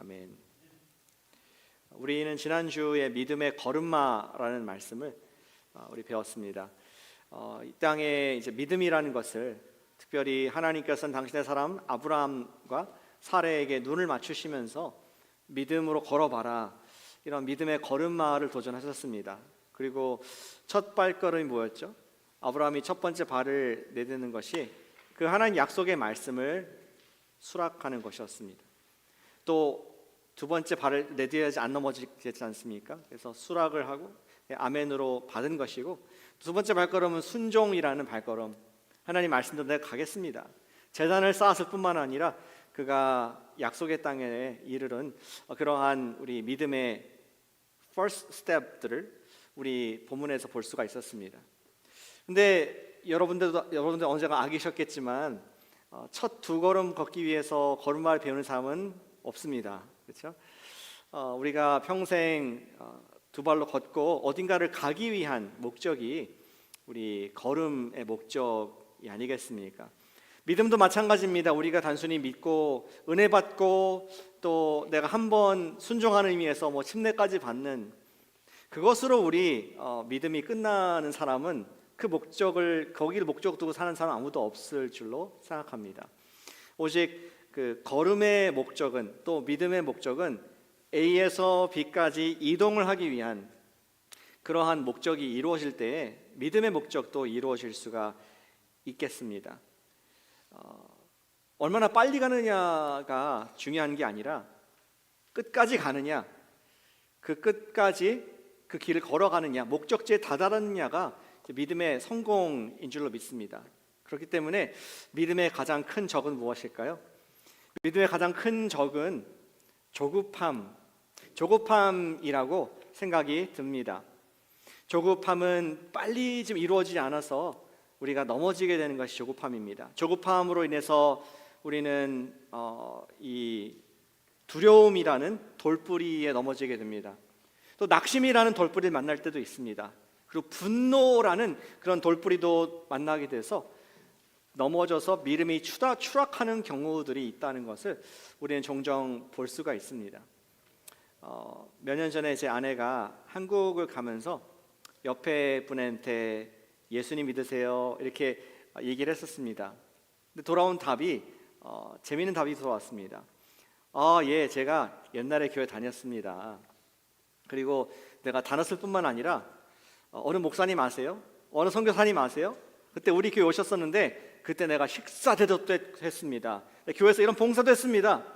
아멘. 우리는 지난주에 믿음의 걸음마라는 말씀을 우리 배웠습니다. 이 땅에 이제 믿음이라는 것을 특별히 하나님께서는 당신의 사람 아브라함과 사라에게 눈을 맞추시면서 믿음으로 걸어봐라, 이런 믿음의 걸음마를 도전하셨습니다. 그리고 첫 발걸음이 뭐였죠? 아브라함이 첫 번째 발을 내딛는 것이 그 하나님 약속의 말씀을 수락하는 것이었습니다. 또 두 번째 발을 내딛어야지 안 넘어지겠지 않습니까? 그래서 수락을 하고 아멘으로 받은 것이고, 두 번째 발걸음은 순종이라는 발걸음. 하나님 말씀대로 내가 가겠습니다. 재단을 쌓았을 뿐만 아니라 그가 약속의 땅에 이르른 그러한 우리 믿음의 first step들을 우리 본문에서 볼 수가 있었습니다. 근데 여러분들 언제가 아기셨겠지만 첫 두 걸음 걷기 위해서 걸음마를 배우는 사람은 없습니다. 그렇죠? 우리가 평생 두 발로 걷고 어딘가를 가기 위한 목적이 우리 걸음의 목적이 아니겠습니까? 믿음도 마찬가지입니다. 우리가 단순히 믿고 은혜 받고 또 내가 한번 순종하는 의미에서 침례까지 받는 그것으로 우리 믿음이 끝나는 사람은 그 목적을 거기를 목적 두고 사는 사람 아무도 없을 줄로 생각합니다. 오직 그 걸음의 목적은, 또 믿음의 목적은 A에서 B까지 이동을 하기 위한 그러한 목적이 이루어질 때에 믿음의 목적도 이루어질 수가 있겠습니다. 얼마나 빨리 가느냐가 중요한 게 아니라 끝까지 가느냐, 그 끝까지 그 길을 걸어가느냐, 목적지에 다다르느냐가 믿음의 성공인 줄로 믿습니다. 그렇기 때문에 믿음의 가장 큰 적은 무엇일까요? 믿음의 가장 큰 적은 조급함이라고 생각이 듭니다. 조급함은 빨리 좀 이루어지지 않아서 우리가 넘어지게 되는 것이 조급함입니다. 조급함으로 인해서 우리는 이 두려움이라는 돌뿌리에 넘어지게 됩니다. 또 낙심이라는 돌뿌리를 만날 때도 있습니다. 그리고 분노라는 그런 돌뿌리도 만나게 돼서 넘어져서 믿음이 추락하는 경우들이 있다는 것을 우리는 종종 볼 수가 있습니다. 몇 년 전에 제 아내가 한국을 가면서 옆에 분한테 예수님 믿으세요? 이렇게 얘기를 했었습니다. 근데 돌아온 답이 재미있는 답이 돌아왔습니다. 예, 제가 옛날에 교회 다녔습니다. 그리고 내가 다녔을 뿐만 아니라 어느 목사님 아세요? 어느 선교사님 아세요? 그때 우리 교회 오셨었는데 그때 내가 식사 대접도 했습니다. 교회에서 이런 봉사도 했습니다.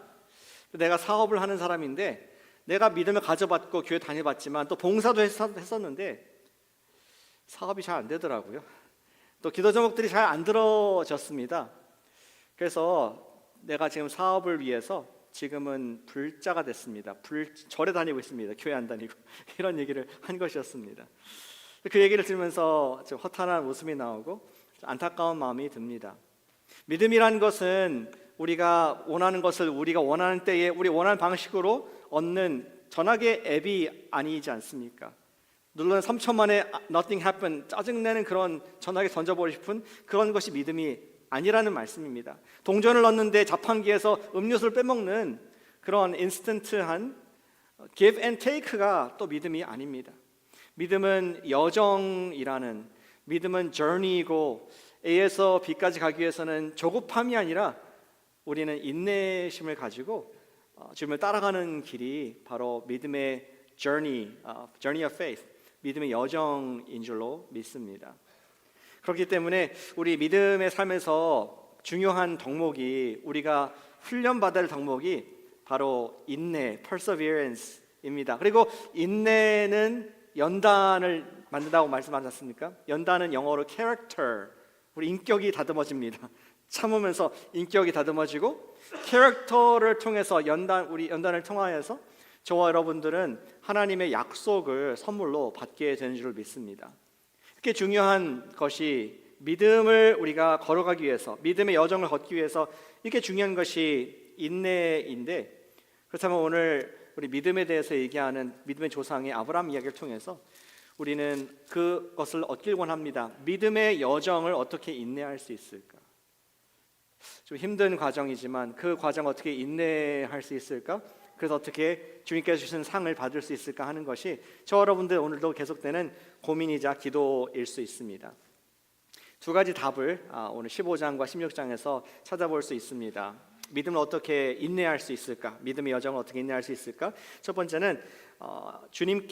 내가 사업을 하는 사람인데 내가 믿음을 가져봤고 교회 다녀봤지만 또 봉사도 했었는데 사업이 잘 안 되더라고요. 또 기도 제목들이 잘 안 들어졌습니다. 그래서 내가 지금 사업을 위해서 지금은 불자가 됐습니다. 절에 다니고 있습니다. 교회 안 다니고. 이런 얘기를 한 것이었습니다. 그 얘기를 들으면서 좀 허탄한 웃음이 나오고 안타까운 마음이 듭니다. 믿음이란 것은 우리가 원하는 것을 우리가 원하는 때에 우리 원하는 방식으로 얻는 전화기 앱이 아니지 않습니까? 누르는 3초 만에 nothing happened, 짜증내는 그런 전화기 던져버리고 싶은 그런 것이 믿음이 아니라는 말씀입니다. 동전을 넣는데 자판기에서 음료수를 빼먹는 그런 인스턴트한 give and take가 또 믿음이 아닙니다. 믿음은 여정이라는, 믿음은 journey이고 A에서 B까지 가기 위해서는 조급함이 아니라 우리는 인내심을 가지고 주님을 따라가는 길이 바로 믿음의 journey of faith, 믿음의 여정인 줄로 믿습니다. 그렇기 때문에 우리 믿음의 삶에서 중요한 덕목이, 우리가 훈련받아야 할 덕목이 바로 인내, perseverance입니다. 그리고 인내는 연단을 만든다고 말씀하셨습니까? 연단은 영어로 character, 우리 인격이 다듬어집니다. 참으면서 인격이 다듬어지고 캐릭터를 통해서 우리 연단을 통하여서 저와 여러분들은 하나님의 약속을 선물로 받게 되는 줄 믿습니다. 이렇게 중요한 것이 믿음을 우리가 걸어가기 위해서, 믿음의 여정을 걷기 위해서 이렇게 중요한 것이 인내인데, 그렇다면 오늘 우리 믿음에 대해서 얘기하는 믿음의 조상의 아브라함 이야기를 통해서 우리는 그것을 얻길 원합니다. 믿음의 여정을 어떻게 인내할 수 있을까? 좀 힘든 과정이지만 그 과정 어떻게 인내할 수 있을까? 그래서 어떻게 주님께서 주신 상을 받을 수 있을까 하는 것이 저 여러분들 오늘도 계속되는 고민이자 기도일 수 있습니다. 두 가지 답을 오늘 15장과 16장에서 찾아볼 수 있습니다. 믿음을 어떻게 인내할 수 있을까? 믿음의 여정을 어떻게 인내할 수 있을까? 첫 번째는 주님을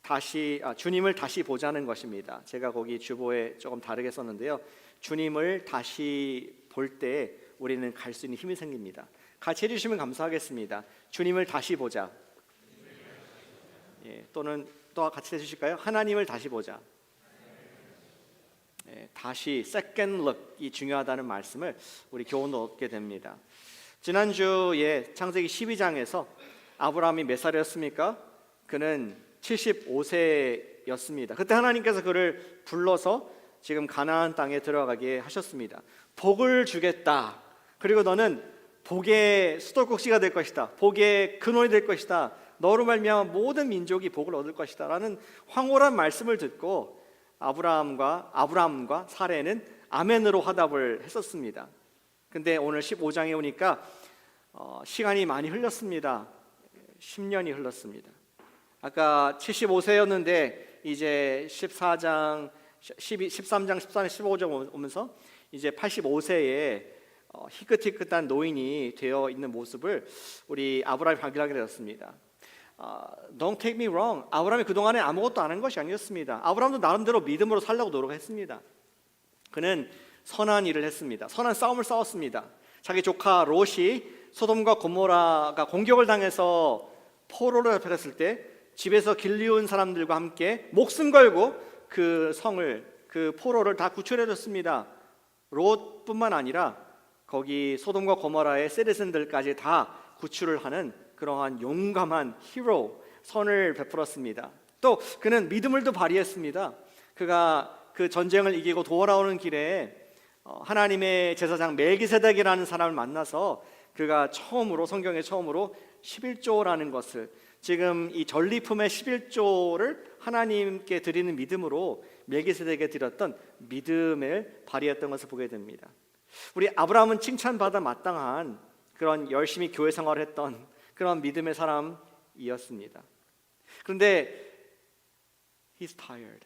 다시 보자는 것입니다. 제가 거기 주보에 조금 다르게 썼는데요. 주님을 다시 볼 때 우리는 갈 수 있는 힘이 생깁니다. 같이 해주시면 감사하겠습니다. 주님을 다시 보자. 또는 또 같이 해주실까요? 하나님을 다시 보자. 다시 second look이 중요하다는 말씀을 우리 교훈도 얻게 됩니다. 지난주에 창세기 12장에서 아브라함이 몇 살이었습니까? 그는 75세였습니다. 그때 하나님께서 그를 불러서 지금 가나안 땅에 들어가게 하셨습니다. 복을 주겠다. 그리고 너는 복의 수도꼭지가 될 것이다. 복의 근원이 될 것이다. 너로 말미암아 모든 민족이 복을 얻을 것이다 라는 황홀한 말씀을 듣고 아브라함과 사레는 아멘으로 화답을 했었습니다. 근데 오늘 15장에 오니까 시간이 많이 흘렀습니다. 10년이 흘렀습니다. 아까 75세였는데 이제 13장, 14장, 15장 오면서 이제 85세에 희끗희끗한 노인이 되어 있는 모습을 우리 아브라함이 발견하게 되었습니다. Don't take me wrong. 아브라함이 그동안에 아무것도 안 한 것이 아니었습니다. 아브라함도 나름대로 믿음으로 살려고 노력했습니다. 그는 선한 일을 했습니다. 선한 싸움을 싸웠습니다. 자기 조카 롯이 소돔과 고모라가 공격을 당해서 포로로 잡혀갔을 때 집에서 길리온 사람들과 함께 목숨 걸고 그 성을, 그 포로를 다 구출해줬습니다. 롯뿐만 아니라 거기 소돔과 고모라의 세리슨들까지 다 구출을 하는 그러한 용감한 히로, 선을 베풀었습니다. 또 그는 믿음을 또 발휘했습니다. 그가 그 전쟁을 이기고 돌아오는 길에 하나님의 제사장 멜기세덱이라는 사람을 만나서 그가 성경에 처음으로 11조라는 것을, 지금 이 전리품의 11조를 하나님께 드리는 믿음으로 멜기세덱에 드렸던 믿음을 발휘했던 것을 보게 됩니다. 우리 아브라함은 칭찬받아 마땅한 그런 열심히 교회 생활을 했던 그런 믿음의 사람이었습니다. 그런데 he's tired.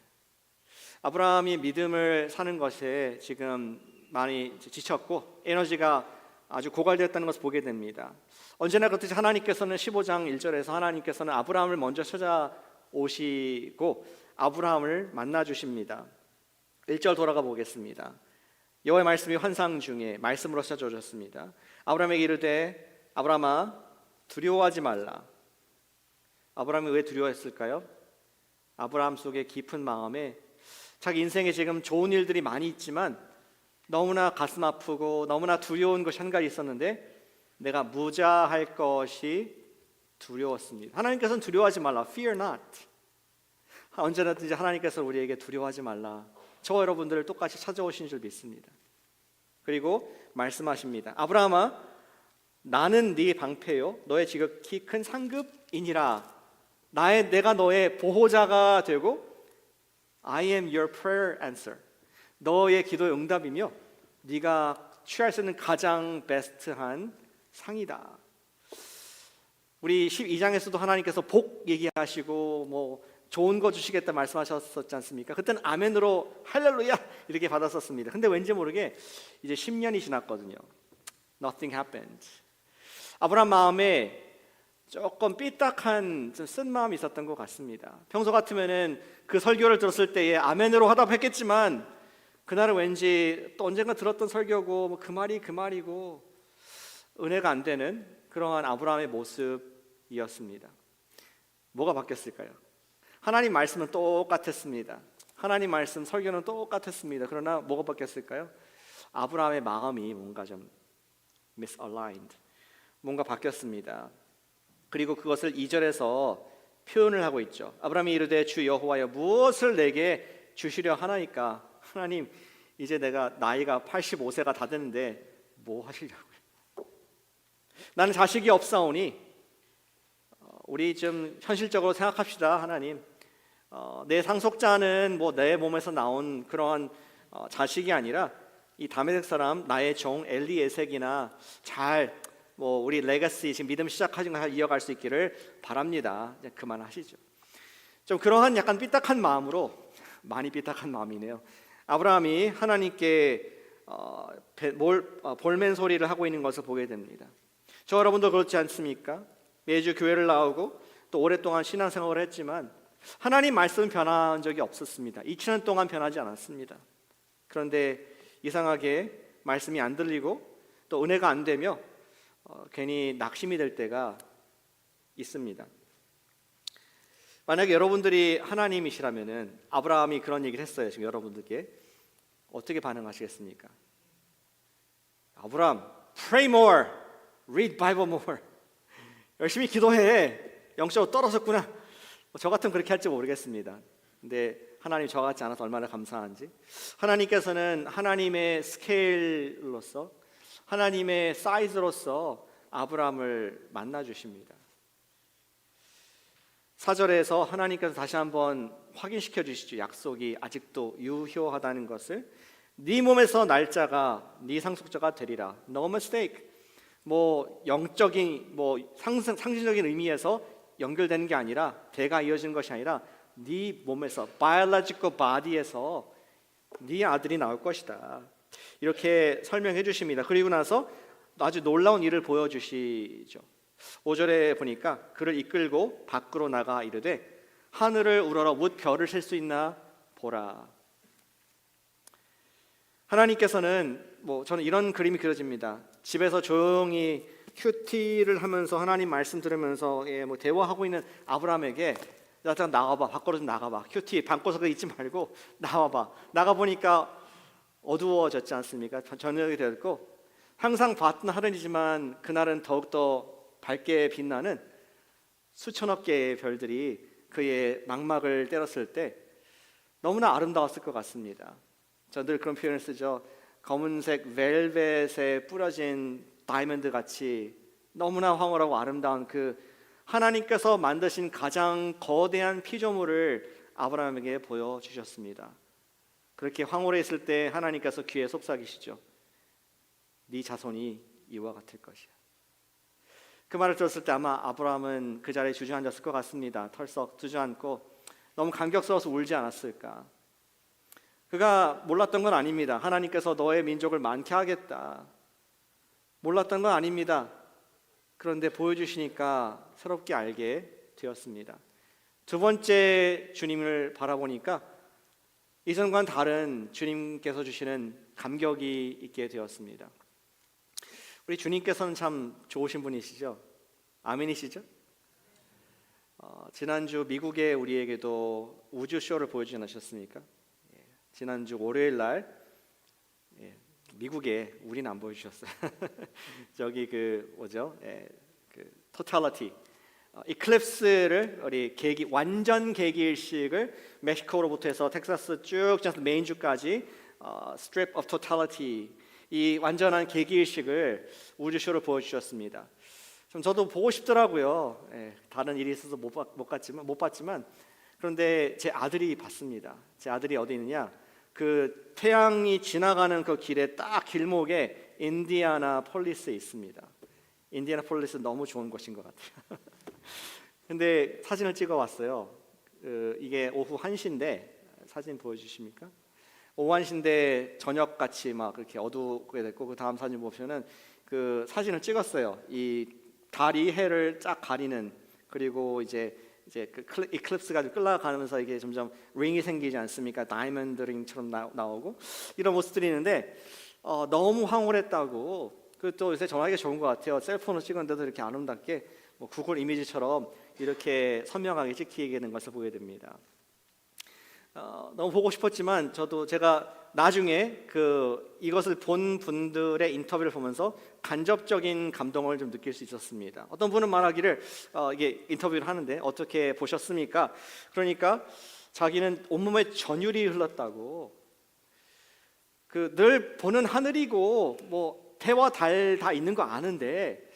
아브라함이 믿음을 사는 것에 지금 많이 지쳤고 에너지가 아주 고갈되었다는 것을 보게 됩니다. 언제나 그렇듯이 하나님께서는 15장 1절에서 하나님께서는 아브라함을 먼저 찾아오시고 아브라함을 만나 주십니다. 1절 돌아가 보겠습니다. 여호와의 말씀이 환상 중에 말씀으로 찾아오셨습니다. 아브라함에게 이르되 아브라함아 두려워하지 말라. 아브라함이 왜 두려워했을까요? 아브라함 속의 깊은 마음에 자기 인생에 지금 좋은 일들이 많이 있지만 너무나 가슴 아프고 너무나 두려운 것이 한 가지 있었는데 내가 무자할 것이 두려웠습니다. 하나님께서는 두려워하지 말라. Fear not. 언제든지 하나님께서 우리에게 두려워하지 말라. 저와 여러분들을 똑같이 찾아오신 줄 믿습니다. 그리고 말씀하십니다. 아브라함아 나는 네 방패요 너의 지극히 큰 상급이니라. 내가 너의 보호자가 되고 I am your prayer answer. 너의 기도의 응답이며 네가 취할 수 있는 가장 베스트한 상이다. 우리 12장에서도 하나님께서 복 얘기하시고 뭐 좋은 거 주시겠다 말씀하셨었지 않습니까? 그때는 아멘으로 할렐루야 이렇게 받았었습니다. 근데 왠지 모르게 이제 10년이 지났거든요. Nothing happened. 아브라함 마음에 조금 삐딱한 좀 쓴 마음이 있었던 것 같습니다. 평소 같으면은 그 설교를 들었을 때에 아멘으로 화답했겠지만 그날은 왠지 또 언젠가 들었던 설교고 뭐 그 말이고 은혜가 안 되는 그러한 아브라함의 모습이었습니다. 뭐가 바뀌었을까요? 하나님 말씀은 똑같았습니다. 하나님 말씀 설교는 똑같았습니다. 그러나 뭐가 바뀌었을까요? 아브라함의 마음이 뭔가 좀 misaligned, 뭔가 바뀌었습니다. 그리고 그것을 2절에서 표현을 하고 있죠. 아브라함이 이르되 주 여호와여 무엇을 내게 주시려 하나이까? 하나님 이제 내가 나이가 85세가 다 됐는데 뭐 하시려고요? 나는 자식이 없사오니 우리 좀 현실적으로 생각합시다. 하나님 내 상속자는 뭐 내 몸에서 나온 그러한 자식이 아니라 이 다메섹 사람 나의 종 엘리에섹이나 잘 뭐 우리 레거시 지금 믿음 시작하신 거 이어갈 수 있기를 바랍니다. 이제 그만하시죠. 좀 그러한 약간 삐딱한 마음으로, 많이 삐딱한 마음이네요. 아브라함이 하나님께 볼멘 소리를 하고 있는 것을 보게 됩니다. 저 여러분도 그렇지 않습니까? 매주 교회를 나오고 또 오랫동안 신앙생활을 했지만 하나님 말씀은 변한 적이 없었습니다. 2000년 동안 변하지 않았습니다. 그런데 이상하게 말씀이 안 들리고 또 은혜가 안 되며 괜히 낙심이 될 때가 있습니다. 만약에 여러분들이 하나님이시라면은 아브라함이 그런 얘기를 했어요. 지금 여러분들께 어떻게 반응하시겠습니까? 아브라함, pray more, read Bible more. 열심히 기도해. 영적으로 떨어졌구나. 저 같으면 그렇게 할지 모르겠습니다. 근데 하나님 저 같지 않아서 얼마나 감사한지. 하나님께서는 하나님의 스케일로서, 하나님의 사이즈로서 아브라함을 만나 주십니다. 4절에서 하나님께서 다시 한번 확인시켜 주시죠. 약속이 아직도 유효하다는 것을. 네 몸에서 날짜가 네 상속자가 되리라. No mistake. 뭐 영적인 상징적인 의미에서 연결되는 게 아니라, 대가 이어지는 것이 아니라 네 몸에서, biological body에서 네 아들이 나올 것이다. 이렇게 설명해 주십니다. 그리고 나서 아주 놀라운 일을 보여주시죠. 5절에 보니까 그를 이끌고 밖으로 나가 이르되 하늘을 우러러 뭇 별을 셀 수 있나 보라. 하나님께서는 저는 이런 그림이 그려집니다. 집에서 조용히 큐티를 하면서 하나님 말씀 들으면서 대화하고 있는 아브라함에게 일단 나가봐, 밖으로 좀 나가봐. 큐티 방구석에 있지 말고 나와봐. 나가 보니까 어두워졌지 않습니까? 저녁이 되었고 항상 봤던 하늘이지만 그날은 더욱더 밝게 빛나는 수천억 개의 별들이 그의 망막을 때렸을 때 너무나 아름다웠을 것 같습니다. 저는 늘 그런 표현을 쓰죠. 검은색 벨벳에 뿌려진 다이아몬드 같이 너무나 황홀하고 아름다운 그 하나님께서 만드신 가장 거대한 피조물을 아브라함에게 보여주셨습니다. 그렇게 황홀해 있을 때 하나님께서 귀에 속삭이시죠. 네 자손이 이와 같을 것이야. 그 말을 들었을 때 아마 아브라함은 그 자리에 주저앉았을 것 같습니다. 털썩 주저앉고 너무 감격스러워서 울지 않았을까. 그가 몰랐던 건 아닙니다. 하나님께서 너의 민족을 많게 하겠다. 몰랐던 건 아닙니다. 그런데 보여주시니까 새롭게 알게 되었습니다. 두 번째 주님을 바라보니까 이전과는 다른 주님께서 주시는 감격이 있게 되었습니다. 우리 주님께서는 참 좋으신 분이시죠? 아멘이시죠? 지난주 미국에 우리에게도 우주쇼를 보여주지 않으셨습니까? 지난주 월요일 날 미국에 우리는 안 보여주셨어요. 저기 그 토탈리티 이클립스를 우리 완전 계기일식을 멕시코로부터 해서 텍사스 쭉 메인주까지 스트립 오브 토탈리티 이 완전한 계기일식을 우주쇼를 보여주셨습니다. 좀 저도 보고 싶더라고요. 다른 일이 있어서 못 봤지만 그런데 제 아들이 봤습니다. 제 아들이 어디 있느냐? 그 태양이 지나가는 그 길에 딱 길목에 인디애나폴리스에 있습니다. 인디애나폴리스 너무 좋은 곳인 것 같아요. 근데 사진을 찍어 왔어요. 이게 오후 1시인데 사진 보여주십니까? 오후 1시인데 저녁같이 막 그렇게 어두게 됐고 그 다음 사진 보시면은 그 사진을 찍었어요. 이 달이 해를 쫙 가리는 그리고 이제 그 이클립스가 끌어가면서 이게 점점 링이 생기지 않습니까? 다이아몬드 링처럼 나오고 이런 모습들이 있는데 너무 황홀했다고. 그 또 요새 전화기가 좋은 것 같아요. 셀폰으로 찍었는데도 이렇게 아름답게 구글 이미지처럼 이렇게 선명하게 찍히게 된 것을 보게 됩니다. 너무 보고 싶었지만 제가 나중에 이것을 본 분들의 인터뷰를 보면서 간접적인 감동을 좀 느낄 수 있었습니다. 어떤 분은 말하기를 이게 인터뷰를 하는데 어떻게 보셨습니까? 그러니까 자기는 온몸에 전율이 흘렀다고. 늘 보는 하늘이고 해와 달 다 있는 거 아는데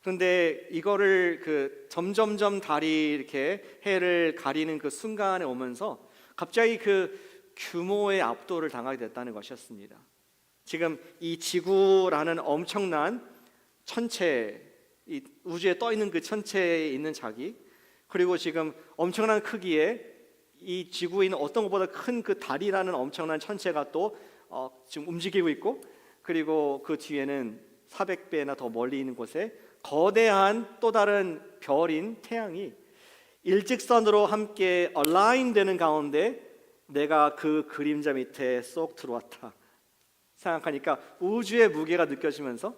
그런데 이거를 점점점 달이 이렇게 해를 가리는 그 순간에 오면서 갑자기 그 규모의 압도를 당하게 됐다는 것이었습니다. 지금 이 지구라는 엄청난 천체, 이 우주에 떠 있는 그 천체에 있는 자기, 그리고 지금 엄청난 크기의 이 지구에 있는 어떤 것보다 큰 그 달이라는 엄청난 천체가 또 지금 움직이고 있고, 그리고 그 뒤에는 400배나 더 멀리 있는 곳에 거대한 또 다른 별인 태양이 일직선으로 함께 얼라인 되는 가운데 내가 그 그림자 밑에 쏙 들어왔다 생각하니까 우주의 무게가 느껴지면서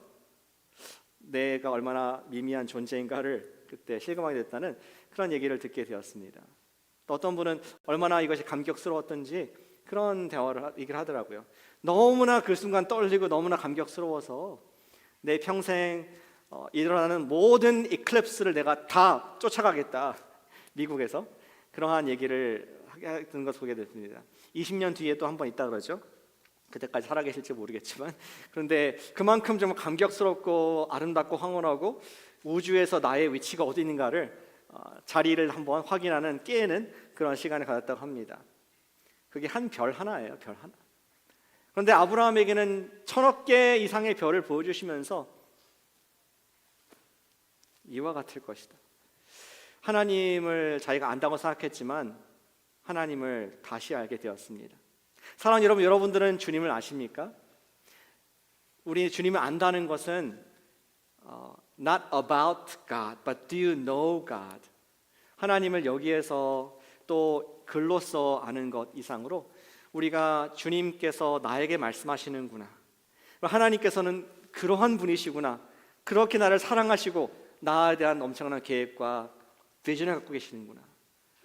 내가 얼마나 미미한 존재인가를 그때 실감하게 됐다는 그런 얘기를 듣게 되었습니다. 또 어떤 분은 얼마나 이것이 감격스러웠던지 그런 대화를 얘기를 하더라고요. 너무나 그 순간 떨리고 너무나 감격스러워서 내 평생 일어나는 모든 이클립스를 내가 다 쫓아가겠다, 미국에서 그러한 얘기를 하게 된 것을 보게 됐습니다. 20년 뒤에 또 한 번 있다 그러죠. 그때까지 살아계실지 모르겠지만, 그런데 그만큼 좀 감격스럽고 아름답고 황홀하고 우주에서 나의 위치가 어디 있는가를 자리를 한번 확인하는 깨는 그런 시간을 가졌다고 합니다. 그게 한 별 하나예요, 별 하나. 그런데 아브라함에게는 1000억 개 이상의 별을 보여주시면서 이와 같을 것이다. 하나님을 자기가 안다고 생각했지만 하나님을 다시 알게 되었습니다. 사랑하는 여러분, 여러분들은 주님을 아십니까? 우리 주님을 안다는 것은 not about God, but do you know God? 하나님을 여기에서 또 글로써 아는 것 이상으로 우리가 주님께서 나에게 말씀하시는구나, 하나님께서는 그러한 분이시구나, 그렇게 나를 사랑하시고 나에 대한 엄청난 계획과 비전을 갖고 계시는구나,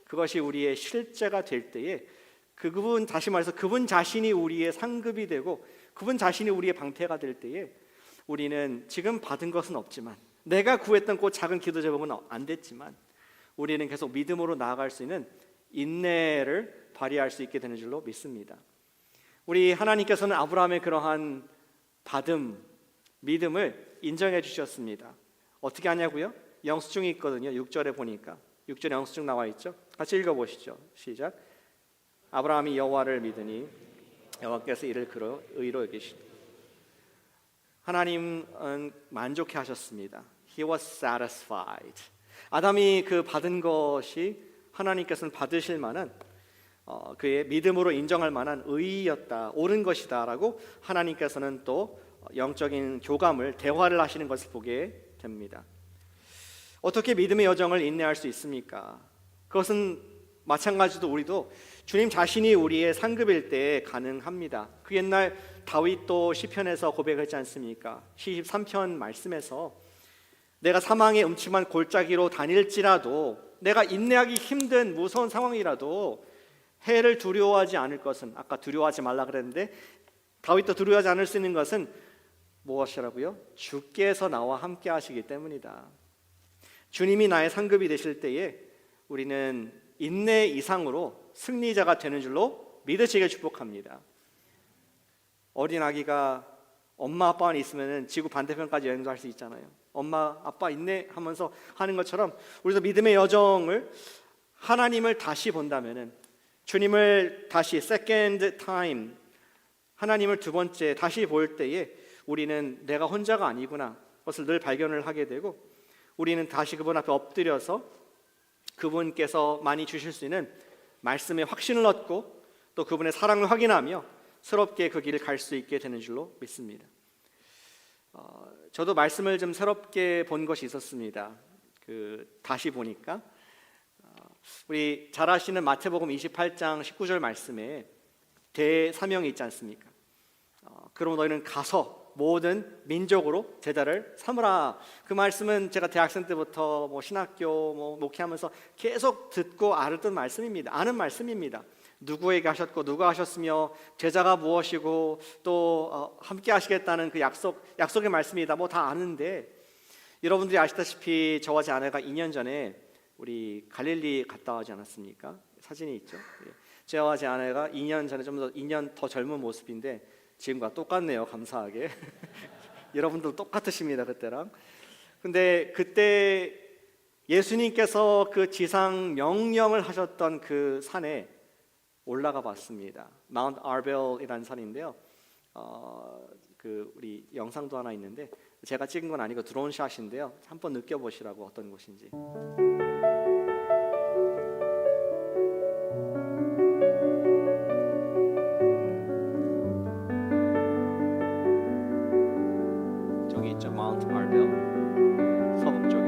그것이 우리의 실제가 될 때에 그분, 다시 말해서 그분 자신이 우리의 상급이 되고 그분 자신이 우리의 방패가 될 때에 우리는 지금 받은 것은 없지만, 내가 구했던 그 작은 기도 제목은 안 됐지만 우리는 계속 믿음으로 나아갈 수 있는 인내를 발휘할 수 있게 되는 줄로 믿습니다. 우리 하나님께서는 아브라함의 그러한 받음, 믿음을 인정해 주셨습니다. 어떻게 하냐고요? 영수증이 있거든요. 6절에 보니까 6절에 영수증 나와 있죠. 같이 읽어보시죠. 시작. 아브라함이 여호와를 믿으니 여호와께서 이를 그로 의로 여기시니. 하나님은 만족해 하셨습니다. He was satisfied. 아담이 그 받은 것이 하나님께서는 받으실 만한 그의 믿음으로 인정할 만한 의였다, 옳은 것이다 라고 하나님께서는 또 영적인 교감을, 대화를 하시는 것을 보게 됩니다. 어떻게 믿음의 여정을 인내할 수 있습니까? 그것은 마찬가지로 우리도 주님 자신이 우리의 상급일 때 가능합니다. 그 옛날 다윗도 시편에서 고백했지 않습니까? 시 23편 말씀에서 내가 사망의 음침한 골짜기로 다닐지라도, 내가 인내하기 힘든 무서운 상황이라도 해를 두려워하지 않을 것은, 아까 두려워하지 말라 그랬는데 다윗도 두려워하지 않을 수 있는 것은 무엇이라고요? 주께서 나와 함께 하시기 때문이다. 주님이 나의 상급이 되실 때에 우리는 인내 이상으로 승리자가 되는 줄로 믿으시길 축복합니다. 어린 아기가 엄마 아빠만 있으면 지구 반대편까지 여행도 할 수 있잖아요. 엄마 아빠 인내하면서 하는 것처럼 우리도 믿음의 여정을, 하나님을 다시 본다면은, 주님을 다시 second time, 하나님을 두 번째 다시 볼 때에 우리는 내가 혼자가 아니구나, 그것을 늘 발견을 하게 되고, 우리는 다시 그분 앞에 엎드려서 그분께서 많이 주실 수 있는 말씀에 확신을 얻고 또 그분의 사랑을 확인하며 새롭게 그 길을 갈 수 있게 되는 줄로 믿습니다. 저도 말씀을 좀 새롭게 본 것이 있었습니다. 다시 보니까 우리 잘 아시는 마태복음 28장 19절 말씀에 대사명이 있지 않습니까? 그럼 너희는 가서 모든 민족으로 제자를 삼으라. 그 말씀은 제가 대학생 때부터 신학교 목회하면서 계속 듣고 알았던 말씀입니다. 아는 말씀입니다. 누구에게 하셨고 누가 하셨으며 제자가 무엇이고 또 함께 하시겠다는 그 약속의 말씀이다. 다 아는데, 여러분들이 아시다시피 저와 제 아내가 2년 전에 우리 갈릴리 갔다 오지 않았습니까? 사진이 있죠. 저와 제 아내가 2년 전에, 좀 더 2년 더 젊은 모습인데 지금과 똑같네요. 감사하게. 여러분들 똑같으십니다, 그때랑. 근데 그때 예수님께서 그 지상 명령을 하셨던 그 산에 올라가 봤습니다. 마운트 아벨이라는 산인데요. 우리 영상도 하나 있는데 제가 찍은 건 아니고 드론 샷인데요. 한번 느껴보시라고 어떤 곳인지. 저기 있죠, 마운트 아르벨 서북 쪽에.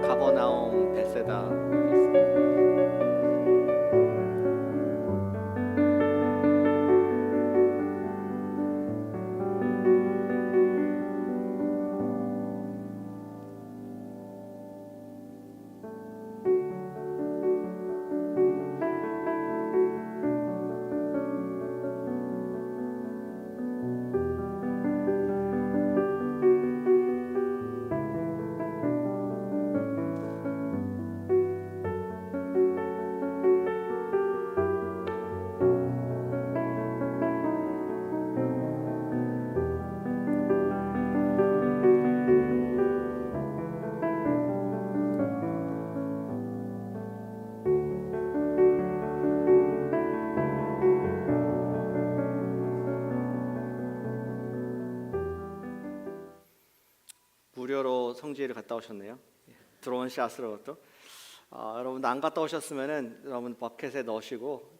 가버나움 베세다 있습니다. 무료로 성지를 갔다 오셨네요. 드론 샷으로 또. 여러분 안 갔다 오셨으면은 여러분 버켓에 넣으시고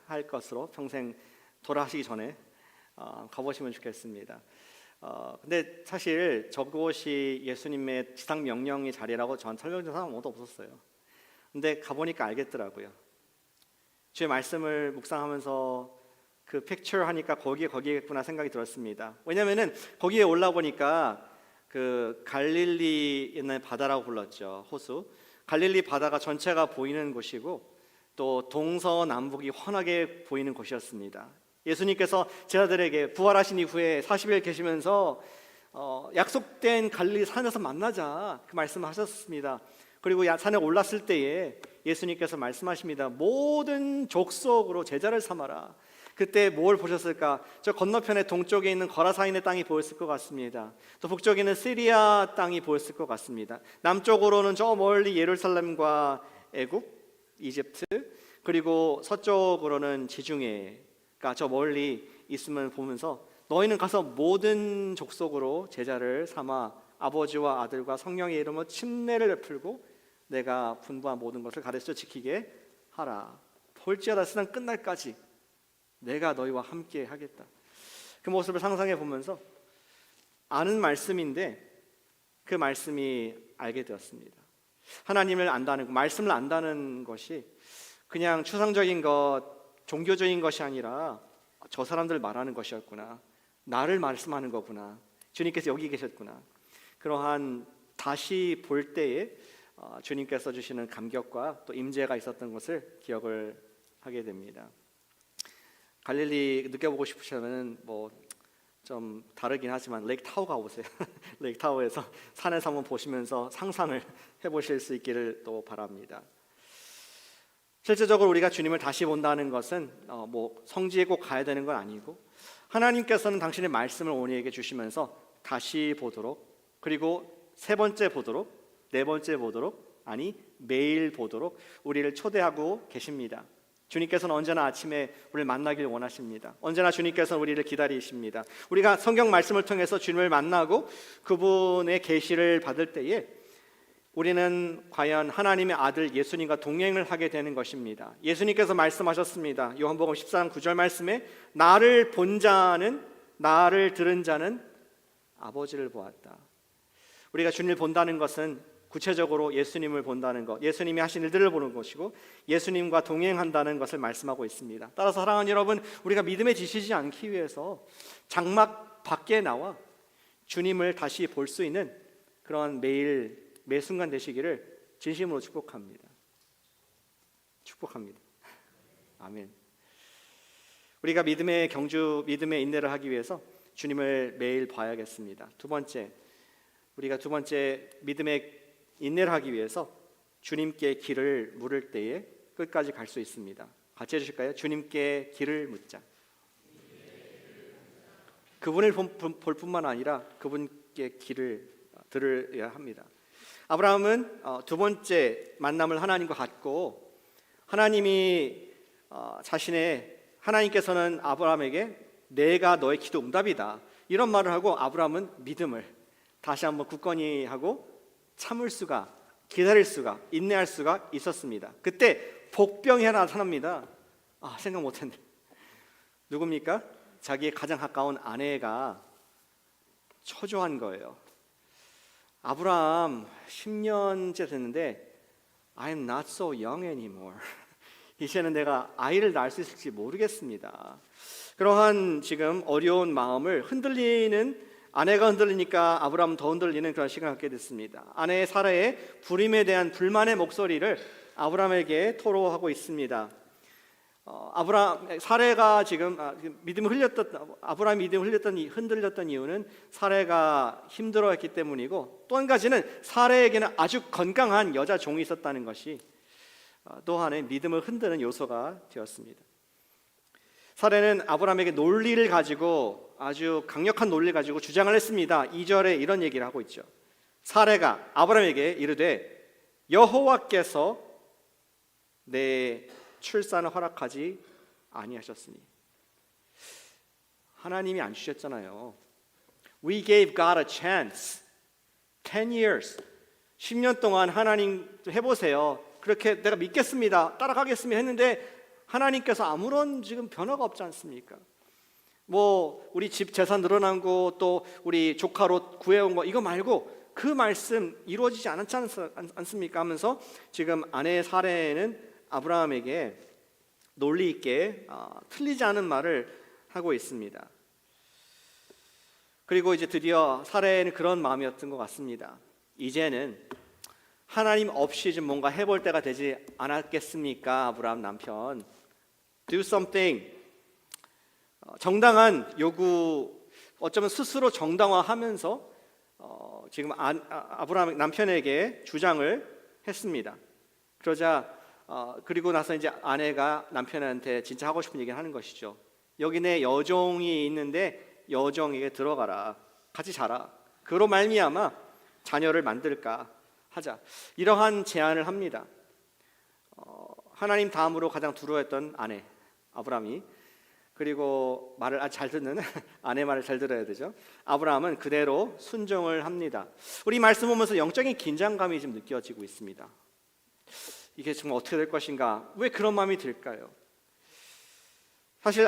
할 것으로 평생 돌아가시기 전에 가보시면 좋겠습니다. 근데 사실 저곳이 예수님의 지상 명령의 자리라고 저한테 설명준 사람 아무도 없었어요. 근데 가보니까 알겠더라고요. 주의 말씀을 묵상하면서 그 픽처 하니까 거기겠구나 생각이 들었습니다. 왜냐면은 거기에 올라보니까 그 갈릴리 옛날 바다라고 불렀죠. 호수. 갈릴리 바다가 전체가 보이는 곳이고 또 동서남북이 환하게 보이는 곳이었습니다. 예수님께서 제자들에게 부활하신 이후에 40일 계시면서 약속된 갈릴리 산에서 만나자 그 말씀을 하셨습니다. 그리고 산에 올랐을 때에 예수님께서 말씀하십니다. 모든 족속으로 제자를 삼아라. 그때 뭘 보셨을까? 저 건너편에 동쪽에 있는 거라사인의 땅이 보였을 것 같습니다. 또 북쪽에 있는 시리아 땅이 보였을 것 같습니다. 남쪽으로는 저 멀리 예루살렘과 애굽, 이집트, 그리고 서쪽으로는 지중해가 저 멀리 있음을 보면서 너희는 가서 모든 족속으로 제자를 삼아 아버지와 아들과 성령의 이름으로 침례를 베풀고 내가 분부한 모든 것을 가르쳐 지키게 하라. 볼지어다 세상 끝날까지 내가 너희와 함께 하겠다. 그 모습을 상상해 보면서 아는 말씀인데 그 말씀이 알게 되었습니다. 하나님을 안다는 말씀을 안다는 것이 그냥 추상적인 것, 종교적인 것이 아니라 저 사람들 말하는 것이었구나. 나를 말씀하는 거구나. 주님께서 여기 계셨구나. 그러한 다시 볼 때에 주님께서 주시는 감격과 또 임재가 있었던 것을 기억을 하게 됩니다. 갈릴리 느껴보고 싶으시면 뭐 좀 다르긴 하지만 레이크 타워 가보세요. 레이크 타워에서 산에서 한번 보시면서 상상을 해보실 수 있기를 또 바랍니다. 실제적으로 우리가 주님을 다시 본다는 것은 뭐 성지에 꼭 가야 되는 건 아니고 하나님께서는 당신의 말씀을 우리에게 주시면서 다시 보도록, 그리고 세 번째 보도록, 네 번째 보도록, 아니 매일 보도록 우리를 초대하고 계십니다. 주님께서는 언제나 아침에 우리를 만나길 원하십니다. 언제나 주님께서는 우리를 기다리십니다. 우리가 성경 말씀을 통해서 주님을 만나고 그분의 계시를 받을 때에 우리는 과연 하나님의 아들 예수님과 동행을 하게 되는 것입니다. 예수님께서 말씀하셨습니다. 요한복음 14장 9절 말씀에 나를 본 자는, 나를 들은 자는 아버지를 보았다. 우리가 주님을 본다는 것은 구체적으로 예수님을 본다는 것, 예수님이 하신 일들을 보는 것이고 예수님과 동행한다는 것을 말씀하고 있습니다. 따라서 사랑하는 여러분, 우리가 믿음에 지치지 않기 위해서 장막 밖에 나와 주님을 다시 볼 수 있는 그런 매일 매 순간 되시기를 진심으로 축복합니다. 축복합니다. 아멘. 우리가 믿음의 경주, 믿음의 인내를 하기 위해서 주님을 매일 봐야겠습니다. 두 번째, 우리가 두 번째 믿음의 인내를 하기 위해서 주님께 길을 물을 때에 끝까지 갈 수 있습니다. 같이 해주실까요? 주님께 길을 묻자. 그분을 볼 뿐만 아니라 그분께 길을 들어야 합니다. 아브라함은 두 번째 만남을 하나님과 갖고 하나님께서는 아브라함에게 내가 너의 기도 응답이다. 이런 말을 하고 아브라함은 믿음을 다시 한번 굳건히 하고 참을 수가, 기다릴 수가, 인내할 수가 있었습니다. 그때 복병이 하나 나타납니다. 생각 못했네. 누굽니까? 자기의 가장 가까운 아내가 초조한 거예요. 아브라함 10년째 됐는데 I'm not so young anymore. 이제는 내가 아이를 낳을 수 있을지 모르겠습니다. 그러한 지금 어려운 마음을 흔들리는, 아내가 흔들리니까 아브라함은 더 흔들리는 그런 시간을 갖게 됐습니다. 아내 사라의 불임에 대한 불만의 목소리를 아브라함에게 토로하고 있습니다. 사라가 지금 아브라함이 믿음을 흔들렸던 이유는 사라가 힘들어했기 때문이고, 또 한 가지는 사라에게는 아주 건강한 여자 종이 있었다는 것이 또 하나의 믿음을 흔드는 요소가 되었습니다. 사라는 아브라함에게 논리를 가지고, 아주 강력한 논리를 가지고 주장을 했습니다. 2절에 이런 얘기를 하고 있죠. 사라가 아브라함에게 이르되 여호와께서 내 출산을 허락하지 아니하셨으니. 하나님이 안 주셨잖아요. We gave God a chance. 10 years. 10년 동안 하나님 해보세요. 그렇게 내가 믿겠습니다. 따라가겠습니다 했는데 하나님께서 아무런 지금 변화가 없지 않습니까? 우리 집 재산 늘어난 거, 또 우리 조카로 구해온 거, 이거 말고 그 말씀 이루어지지 않았지 않습니까? 하면서 지금 아내 사라는 아브라함에게 논리 있게 틀리지 않은 말을 하고 있습니다. 그리고 이제 드디어 사라는 그런 마음이었던 것 같습니다. 이제는 하나님 없이 좀 뭔가 해볼 때가 되지 않았겠습니까? 아브라함 남편, do something. 정당한 요구, 어쩌면 스스로 정당화하면서 지금 아브라함 남편에게 주장을 했습니다. 그러자 그리고 나서 이제 아내가 남편한테 진짜 하고 싶은 얘기를 하는 것이죠. 여기 내 여종이 있는데 여종에게 들어가라, 같이 자라. 그로 말미암아 자녀를 만들까 하자. 이러한 제안을 합니다. 하나님 다음으로 가장 두려워했던 아내 아브라함이, 그리고 말을 아주 잘 듣는 아내 말을 잘 들어야 되죠. 아브라함은 그대로 순종을 합니다. 우리 말씀 보면서 영적인 긴장감이 좀 느껴지고 있습니다. 이게 정말 어떻게 될 것인가? 왜 그런 마음이 들까요? 사실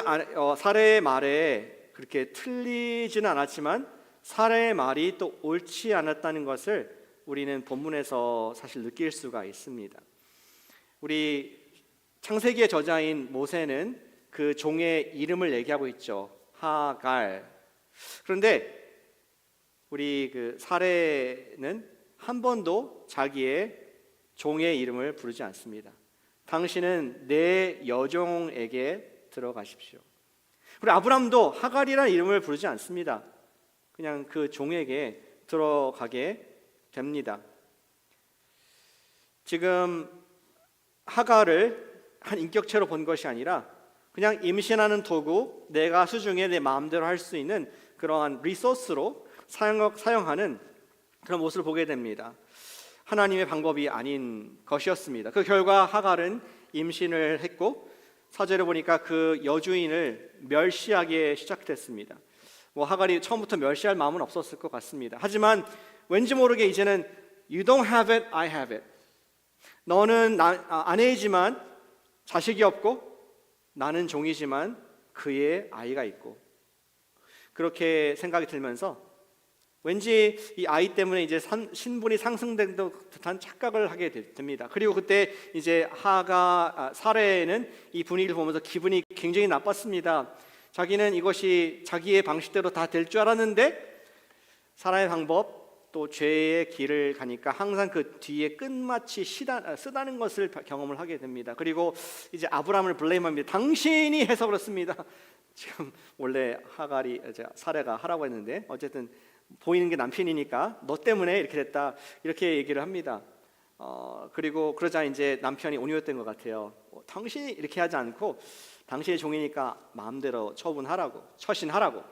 사라의 말에 그렇게 틀리지는 않았지만 사라의 말이 또 옳지 않았다는 것을 우리는 본문에서 사실 느낄 수가 있습니다. 우리 창세기의 저자인 모세는 그 종의 이름을 얘기하고 있죠. 하갈. 그런데 우리 그 사라는 한 번도 자기의 종의 이름을 부르지 않습니다. 당신은 내 여종에게 들어가십시오. 그리고 아브람도 하갈이라는 이름을 부르지 않습니다. 그냥 그 종에게 들어가게 됩니다. 지금 하갈을 한 인격체로 본 것이 아니라 그냥 임신하는 도구, 내가 수중에 내 마음대로 할 수 있는 그러한 리소스로 사용하는 그런 모습을 보게 됩니다. 하나님의 방법이 아닌 것이었습니다. 그 결과 하갈은 임신을 했고, 사절에 보니까 그 여주인을 멸시하기 시작됐습니다. 하갈이 처음부터 멸시할 마음은 없었을 것 같습니다. 하지만 왠지 모르게 이제는 You don't have it, I have it. 너는 아내이지만 자식이 없고, 나는 종이지만 그의 아이가 있고, 그렇게 생각이 들면서 왠지 이 아이 때문에 이제 신분이 상승된 듯한 착각을 하게 됩니다. 그리고 그때 이제 사라는 이 분위기를 보면서 기분이 굉장히 나빴습니다. 자기는 이것이 자기의 방식대로 다 될 줄 알았는데 사라의 방법, 또 죄의 길을 가니까 항상 그 뒤에 끝마치 쓰다는 것을 경험을 하게 됩니다. 그리고 이제 아브라함을 블레임합니다. 당신이 해서 그렇습니다. 지금 원래 사라가 하라고 했는데 어쨌든 보이는 게 남편이니까 너 때문에 이렇게 됐다, 이렇게 얘기를 합니다. 그리고 그러자 이제 남편이 온유했던 것 같아요. 당신이 이렇게 하지 않고 당신의 종이니까 마음대로 처신하라고.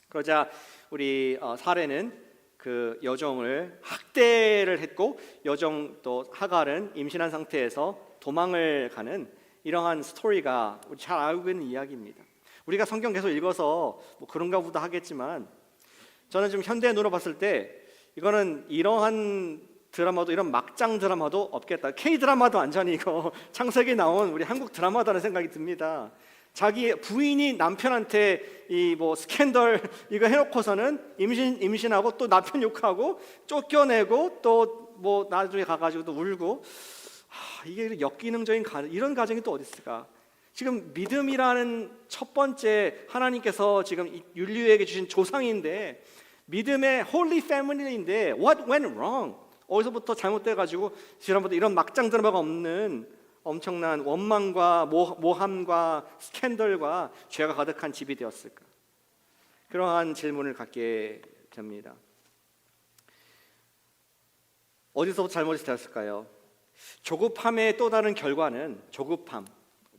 그러자 우리 사라는 그 여종을 학대를 했고, 여종 또 하갈은 임신한 상태에서 도망을 가는 이러한 스토리가 우리 잘 알고 있는 이야기입니다. 우리가 성경 계속 읽어서 뭐 그런가 보다 하겠지만 저는 좀 현대의 눈으로 봤을 때 이거는 이러한 드라마도 이런 막장 드라마도 없겠다. K-드라마도 완전히 이거 창세기에 나온 우리 한국 드라마다는 생각이 듭니다. 자기 부인이 남편한테 이 뭐 스캔들 이거 해놓고서는 임신하고 또 남편 욕하고 쫓겨내고 또 뭐 나중에 가가지고 또 울고 이게 역기능적인 이런 가정이 또 어디 있을까? 지금 믿음이라는 첫 번째 하나님께서 지금 인류에게 주신 조상인데 믿음의 홀리 패밀리인데 what went wrong? 어디서부터 잘못돼가지고 지난번부터 이런 막장 드라마가 없는 엄청난 원망과 모함과 스캔들과 죄가 가득한 집이 되었을까? 그러한 질문을 갖게 됩니다. 어디서부터 잘못이 되었을까요? 조급함의 또 다른 결과는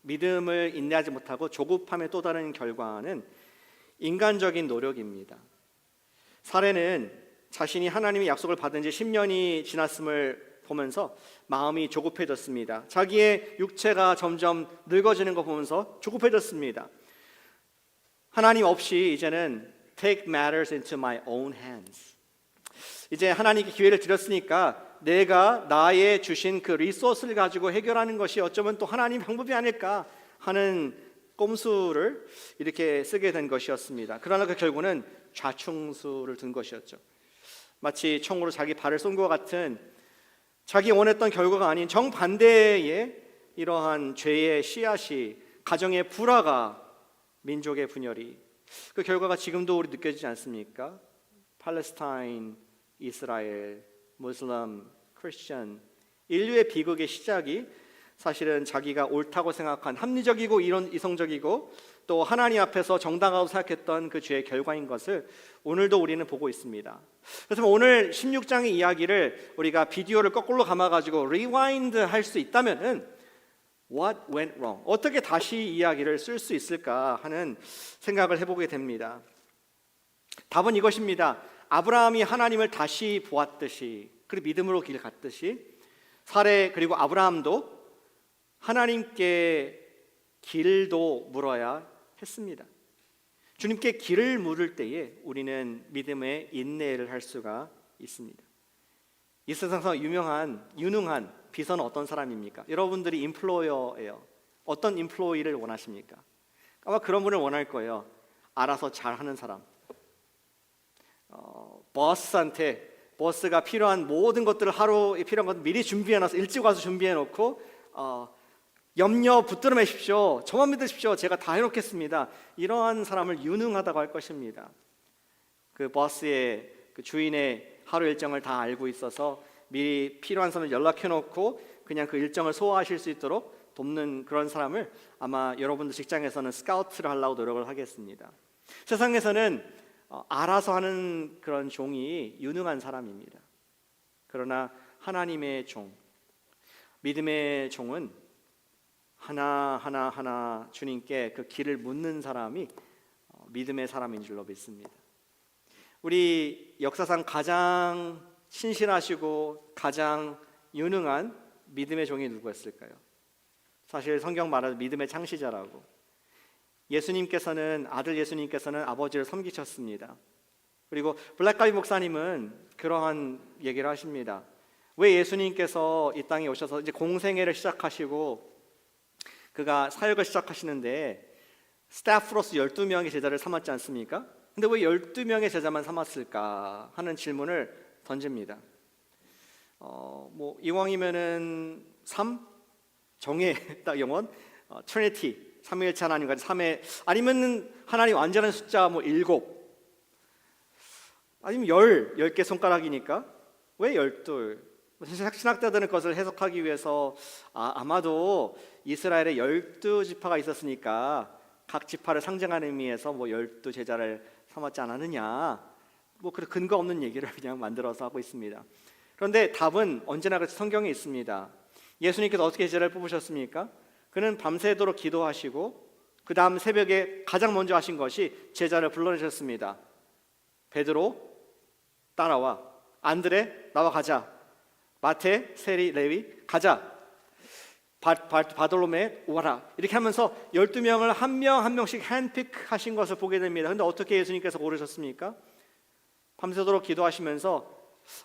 믿음을 인내하지 못하고 조급함의 또 다른 결과는 인간적인 노력입니다. 사례는 자신이 하나님의 약속을 받은 지 10년이 지났음을 보면서 마음이 조급해졌습니다. 자기의 육체가 점점 늙어지는 거 보면서 조급해졌습니다. 하나님 없이 이제는 take matters into my own hands. 이제 하나님께 기회를 드렸으니까 내가 나의 주신 그 리소스를 가지고 해결하는 것이 어쩌면 또 하나님 방법이 아닐까 하는 꼼수를 이렇게 쓰게 된 것이었습니다. 그러나 그 결과는 좌충수를 둔 것이었죠. 마치 총으로 자기 발을 쏜 것 같은 자기 원했던 결과가 아닌 정반대의 이러한 죄의 씨앗이 가정의 불화가 민족의 분열이 그 결과가 지금도 우리 느껴지지 않습니까? 팔레스타인, 이스라엘, 무슬림, 크리스천 인류의 비극의 시작이 사실은 자기가 옳다고 생각한 합리적이고 이성적이고 또 하나님 앞에서 정당하다고 생각했던 그 죄의 결과인 것을 오늘도 우리는 보고 있습니다. 그래서 오늘 16장의 이야기를 우리가 비디오를 거꾸로 감아가지고 리와인드 할 수 있다면은 What went wrong? 어떻게 다시 이야기를 쓸 수 있을까 하는 생각을 해보게 됩니다. 답은 이것입니다. 아브라함이 하나님을 다시 보았듯이 그리고 믿음으로 길 갔듯이 사례 그리고 아브라함도 하나님께 길도 물어야 했습니다. 주님께 길을 물을 때에 우리는 믿음의 인내를 할 수가 있습니다. 이 세상에서 유능한 비서는 어떤 사람입니까? 여러분들이 임플로이어예요. 어떤 임플로이를 원하십니까? 아마 그런 분을 원할 거예요. 알아서 잘하는 사람. 버스가 필요한 모든 것들을 하루에 필요한 것 미리 준비해놔서 일찍 와서 준비해놓고 염려 붙들어 매십시오. 저만 믿으십시오. 제가 다 해놓겠습니다. 이러한 사람을 유능하다고 할 것입니다. 그 버스의 그 주인의 하루 일정을 다 알고 있어서 미리 필요한 사람을 연락해놓고 그냥 그 일정을 소화하실 수 있도록 돕는 그런 사람을 아마 여러분들 직장에서는 스카우트를 하려고 노력을 하겠습니다. 세상에서는 알아서 하는 그런 종이 유능한 사람입니다. 그러나 하나님의 종, 믿음의 종은 하나 주님께 그 길을 묻는 사람이 믿음의 사람인 줄로 믿습니다. 우리 역사상 가장 신실하시고 가장 유능한 믿음의 종이 누구였을까요? 사실 성경 말하는 믿음의 창시자라고. 아들 예수님께서는 아버지를 섬기셨습니다. 그리고 블랙가비 목사님은 그러한 얘기를 하십니다. 왜 예수님께서 이 땅에 오셔서 이제 공생애를 시작하시고 그가 사역을 시작하시는데 스태프로서 12명의 제자를 삼았지 않습니까? 근데 왜 12명의 제자만 삼았을까 하는 질문을 던집니다. 이왕이면은 3 정의 딱 영원 트리니티 삼위일체 하나님과 3회 아니면은 하나님 완전한 숫자 7 아니면 10개 손가락이니까 왜 12? 신학자들은 그것을 해석하기 위해서 아마도 이스라엘에 12지파가 있었으니까 각 지파를 상징하는 의미에서 12제자를 삼았지 않았느냐 그 근거 없는 얘기를 그냥 만들어서 하고 있습니다. 그런데 답은 언제나 그렇게 성경에 있습니다. 예수님께서 어떻게 제자를 뽑으셨습니까? 그는 밤새도록 기도하시고 그 다음 새벽에 가장 먼저 하신 것이 제자를 불러내셨습니다. 베드로 따라와, 안드레 나와 가자, 마태, 세리, 레위 가자. 바돌로메 와라 이렇게 하면서 12명을 한 명 한 명씩 핸픽하신 것을 보게 됩니다. 근데 어떻게 예수님께서 고르셨습니까? 밤새도록 기도하시면서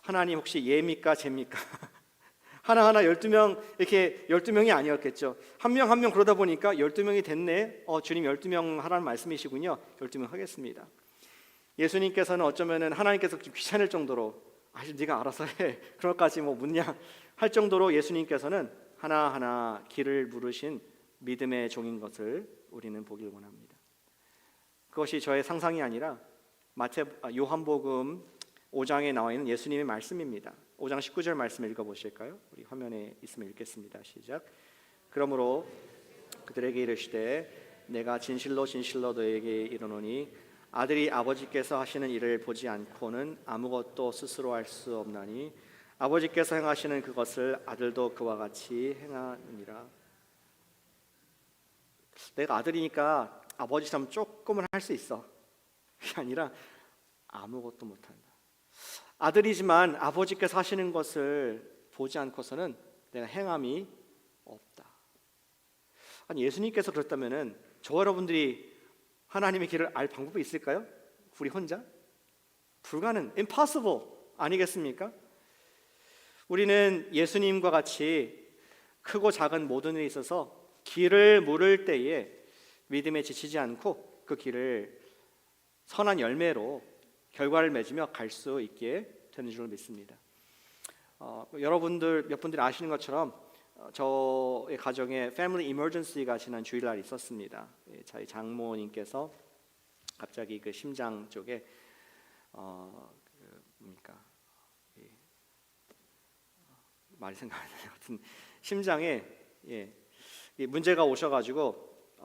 하나님 혹시 예입니까 죄입니까? 하나하나 12명 이렇게 12명이 아니었겠죠. 한 명 한 명 그러다 보니까 12명이 됐네. 주님 12명 하라는 말씀이시군요. 12명 하겠습니다. 예수님께서는 어쩌면은 하나님께서 귀찮을 정도로 네가 알아서 해. 그럴까지 뭐 묻냐 할 정도로 예수님께서는 하나하나 길을 물으신 믿음의 종인 것을 우리는 보길 원합니다. 그것이 저의 상상이 아니라 요한복음 5장에 나와 있는 예수님의 말씀입니다. 5장 19절 말씀 읽어보실까요? 우리 화면에 있으면 읽겠습니다. 시작. 그러므로 그들에게 이르시되 내가 진실로 진실로 너에게 이르노니 아들이 아버지께서 하시는 일을 보지 않고는 아무것도 스스로 할 수 없나니 아버지께서 행하시는 그것을 아들도 그와 같이 행하느니라. 내가 아들이니까 아버지처럼 조금은 할 수 있어. 그게 아니라 아무것도 못한다. 아들이지만 아버지께서 하시는 것을 보지 않고서는 내가 행함이 없다. 아니 예수님께서 그렇다면은 저와 여러분들이 하나님의 길을 알 방법이 있을까요? 우리 혼자? 불가능, impossible 아니겠습니까? 우리는 예수님과 같이 크고 작은 모든 일에 있어서 길을 물을 때에 믿음에 지치지 않고 그 길을 선한 열매로 결과를 맺으며 갈 수 있게 되는 줄 믿습니다. 여러분들 몇 분들이 아시는 것처럼 저의 가정에 패밀리 이머전시가 지난 주일날 있었습니다. 저희 장모님께서 갑자기 그 심장 쪽에 말이 생각 안 나요. 하여튼 심장에 문제가 오셔가지고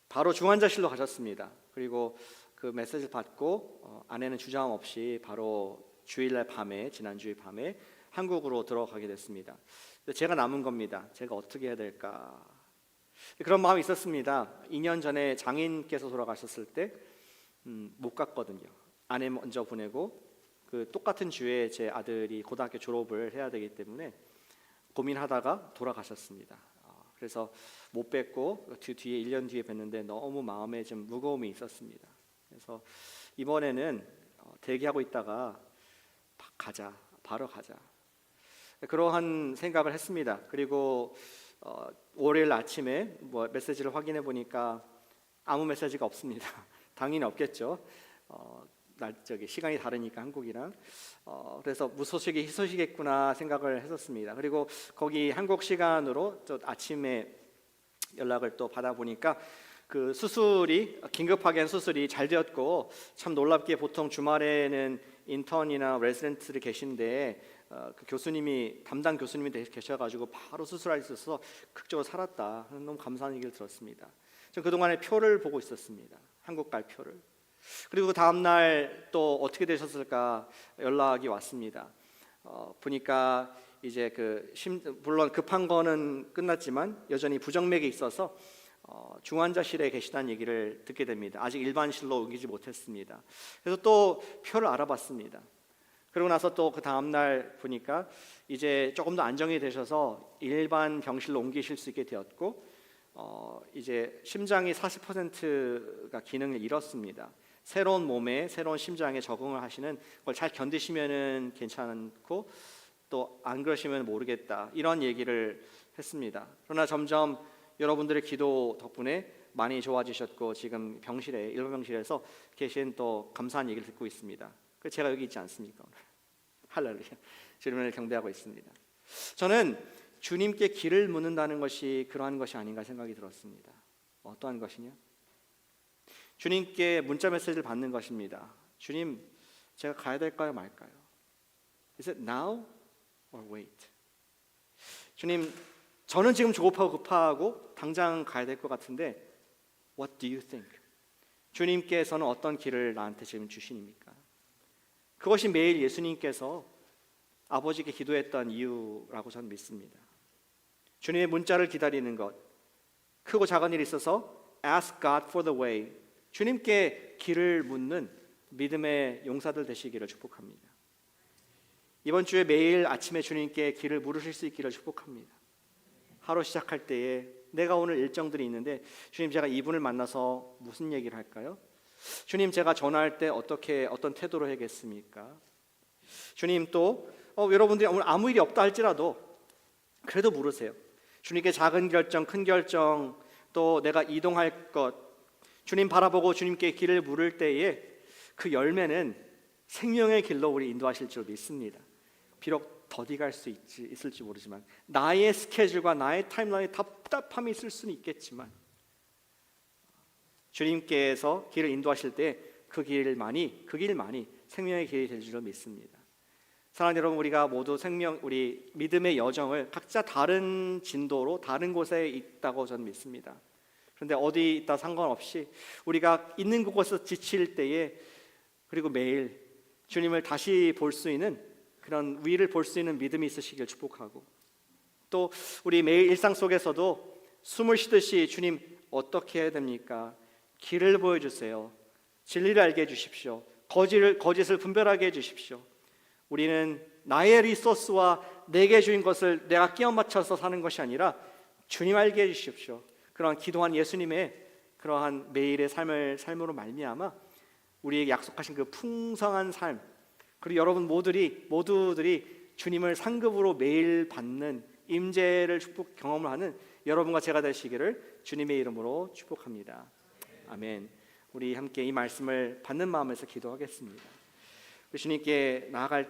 바로 중환자실로 가셨습니다. 그리고 그 메시지를 받고 아내는 주저함 없이 바로 주일날 밤에 지난주일 밤에 한국으로 들어가게 됐습니다. 제가 남은 겁니다. 제가 어떻게 해야 될까 그런 마음이 있었습니다. 2년 전에 장인께서 돌아가셨을 때 못 갔거든요. 아내 먼저 보내고 그 똑같은 주에 제 아들이 고등학교 졸업을 해야 되기 때문에 고민하다가 돌아가셨습니다. 그래서 못 뵙고 뒤에 1년 뒤에 뵀는데 너무 마음에 좀 무거움이 있었습니다. 그래서 이번에는 대기하고 있다가 바로 가자 그러한 생각을 했습니다. 그리고 월요일 아침에 메시지를 확인해 보니까 아무 메시지가 없습니다. 당연히 없겠죠. 시간이 다르니까 한국이랑 그래서 무소식이 희소식이겠구나 생각을 했었습니다. 그리고 거기 한국 시간으로 아침에 연락을 또 받아보니까 그 수술이 긴급하게 한 수술이 잘 되었고 참 놀랍게 보통 주말에는 인턴이나 레지던트들이 계신데 그 교수님이 담당 교수님이 계셔가지고 바로 수술할 수 있어서 극적으로 살았다. 너무 감사한 얘기를 들었습니다. 저 그동안에 표를 보고 있었습니다. 한국 갈 표를. 그리고 그 다음 날 또 어떻게 되셨을까 연락이 왔습니다. 보니까 이제 물론 급한 거는 끝났지만 여전히 부정맥이 있어서 중환자실에 계시다는 얘기를 듣게 됩니다. 아직 일반실로 옮기지 못했습니다. 그래서 또 표를 알아봤습니다. 그러고 나서 또 그 다음 날 보니까 이제 조금 더 안정이 되셔서 일반 병실로 옮기실 수 있게 되었고 이제 심장이 40%가 기능을 잃었습니다. 새로운 몸에 새로운 심장에 적응을 하시는 걸 잘 견디시면은 괜찮고 또 안 그러시면 모르겠다 이런 얘기를 했습니다. 그러나 점점 여러분들의 기도 덕분에 많이 좋아지셨고 지금 일반 병실에서 계신 또 감사한 얘기를 듣고 있습니다. 제가 여기 있지 않습니까? 오늘 할렐루야 주님을 경배하고 있습니다. 저는 주님께 길을 묻는다는 것이 그러한 것이 아닌가 생각이 들었습니다. 어떠한 것이냐? 주님께 문자 메시지를 받는 것입니다. 주님, 제가 가야 될까요, 말까요? Is it now or wait? 주님, 저는 지금 조급하고 급하고 당장 가야 될 것 같은데 What do you think? 주님께서는 어떤 길을 나한테 지금 주시니까? 그것이 매일 예수님께서 아버지께 기도했던 이유라고 저는 믿습니다. 주님의 문자를 기다리는 것, 크고 작은 일이 있어서 Ask God for the way. 주님께 길을 묻는 믿음의 용사들 되시기를 축복합니다. 이번 주에 매일 아침에 주님께 길을 물으실 수 있기를 축복합니다. 하루 시작할 때에 내가 오늘 일정들이 있는데 주님 제가 이분을 만나서 무슨 얘기를 할까요? 주님 제가 전화할 때 어떤 태도로 해야겠습니까? 주님 또 여러분들이 오늘 아무 일이 없다 할지라도 그래도 물으세요. 주님께 작은 결정, 큰 결정, 또 내가 이동할 것 주님 바라보고 주님께 길을 물을 때에 그 열매는 생명의 길로 우리 인도하실 줄 믿습니다. 비록 더디 갈 수 있을지 모르지만 나의 스케줄과 나의 타임라인에 답답함이 있을 수는 있겠지만 주님께서 길을 인도하실 때 그 길만이 생명의 길이 될 줄로 믿습니다. 사랑하는 여러분, 우리가 모두 우리 믿음의 여정을 각자 다른 진도로 다른 곳에 있다고 저는 믿습니다. 그런데 어디 있다 상관없이 우리가 있는 곳에서 지칠 때에 그리고 매일 주님을 다시 볼 수 있는 그런 위를 볼 수 있는 믿음이 있으시길 축복하고 또 우리 매일 일상 속에서도 숨을 쉬듯이 주님 어떻게 해야 됩니까? 길을 보여주세요. 진리를 알게 해주십시오. 거짓을 분별하게 해주십시오. 우리는 나의 리소스와 내게 주인 것을 내가 끼워 맞춰서 사는 것이 아니라 주님 알게 해주십시오. 그러한 기도한 예수님의 그러한 매일의 삶으로 말미암아 우리에게 약속하신 그 풍성한 삶 그리고 여러분 모두들이 주님을 상급으로 매일 받는 임재를 경험을 하는 여러분과 제가 되시기를 주님의 이름으로 축복합니다. 아멘. 우리 함께 이 말씀을 받는 마음에서 기도하겠습니다. 주님께 나아갈 때